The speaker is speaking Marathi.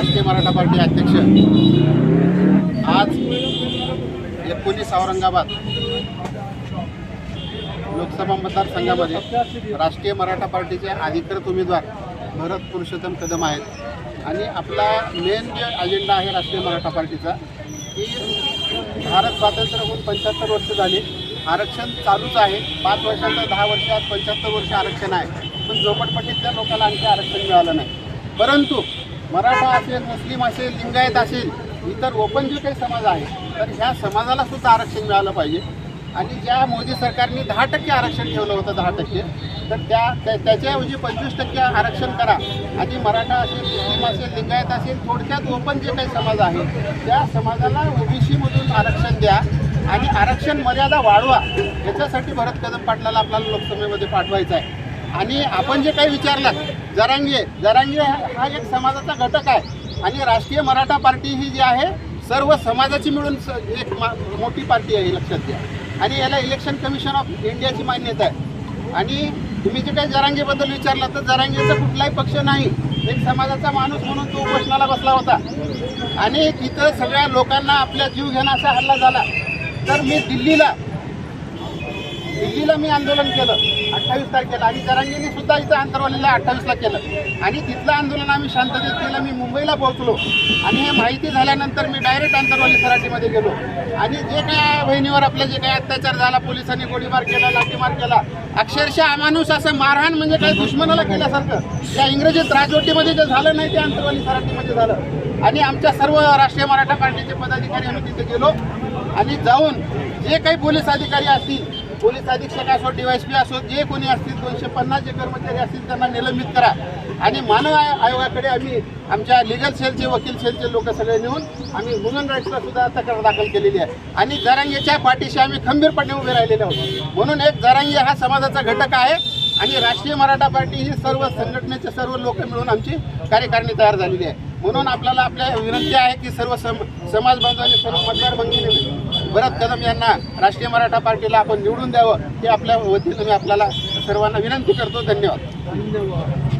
राष्ट्रीय मराठा पार्टी अध्यक्ष आज 19 औरंगाबाद लोकसभा मतदारसंघामध्ये राष्ट्रीय मराठा पार्टीचे अधिकृत उमेदवार भरत पुरुषोत्तम कदम आहेत आणि आपला मेन जे अजेंडा आहे राष्ट्रीय मराठा पार्टीचा की भारत स्वातंत्र्य होऊन 75 वर्ष झाली, आरक्षण चालूच आहे. 5 वर्षांचं 10 वर्षात 75 वर्ष आरक्षण आहे, पण झोपडपट्टीतल्या लोकांना आणखी आरक्षण मिळालं नाही. परंतु मराठा असेल, मुस्लिम असेल, लिंगायत असेल, इतर ओपन जे काही समाज आहे तर ह्या समाजाला सुद्धा आरक्षण मिळालं पाहिजे. आणि ज्या मोदी सरकारने 10% आरक्षण ठेवलं होतं 10%, तर त्याच्याऐवजी 25% आरक्षण करा आणि मराठा असेल, मुस्लिम असेल, लिंगायत असेल, थोडक्यात ओपन जे काही समाज आहे त्या समाजाला ओबीसीमधून आरक्षण द्या आणि आरक्षण मर्यादा वाढवा. याच्यासाठी भरत कदम पाटलाला आपल्याला लोकसभेमध्ये पाठवायचं आहे. आणि आपण जे काही विचारलं जरांगे हा एक समाजाचा घटक आहे आणि राष्ट्रीय मराठा पार्टी ही जी आहे सर्व समाजाची मिळून एक मोठी पार्टी आहे, लक्षात घ्या. आणि याला इलेक्शन कमिशन ऑफ इंडियाची मान्यता आहे. आणि तुम्ही जे काही जरांगेबद्दल विचारलं तर जरांगेचा कुठलाही पक्ष नाही, एक समाजाचा माणूस म्हणून तो उपोषणाला बसला होता आणि तिथं सगळ्या लोकांना आपल्या जीव घेण्याचा हल्ला झाला. तर मी दिल्लीला मी आंदोलन केलं 28 तारखेला आणि जरांगेने सुद्धा इथं आंतरवालीला 28ला केलं आणि तिथलं आंदोलन आम्ही शांततेत केलं. मी मुंबईला पोहोचलो आणि हे माहिती झाल्यानंतर मी डायरेक्ट आंतरवाली सराटीमध्ये गेलो आणि जे काय बहिणीवर आपलं जे काही अत्याचार झाला, पोलिसांनी गोळीबार केला, लाठीमार केला, अक्षरशः अमानुष असं मारहाण म्हणजे काही दुश्मनाला केल्यासारखं त्या इंग्रजीत राजवटीमध्ये जे झालं नाही ते आंतरवाली सराटीमध्ये झालं. आणि आमच्या सर्व राष्ट्रीय मराठा पार्टीचे पदाधिकारी आम्ही तिथे गेलो आणि जाऊन जे काही पोलीस अधिकारी असतील, पोलीस अधीक्षक असो, DYSP असो, जे कोणी असतील 250 जे कर्मचारी असतील त्यांना निलंबित करा. आणि मानव आयोगाकडे आम्ही आमच्या लिगल सेलचे, वकील सेलचे लोक सगळे नेऊन आम्ही ह्युमन राईट्सला सुद्धा तक्रार दाखल केलेली आहे. आणि जरांगेच्या पाठीशी आम्ही खंबीरपणे उभे राहिलेले आहोत. म्हणून एक जरांगे हा समाजाचा घटक आहे आणि राष्ट्रीय मराठा पार्टी ही सर्व संघटनेचे सर्व लोक मिळून आमची कार्यकारिणी तयार झालेली आहे. म्हणून आपल्याला आपल्या विनंती आहे की सर्व समाज बांधवांनी, सर्व मतदार भगिनींनी भरत कदम यांना राष्ट्रीय मराठा पार्टीला आपण निवडून द्यावं, हे आपल्या वतीनं मी आपल्याला सर्वांना विनंती करतो. धन्यवाद.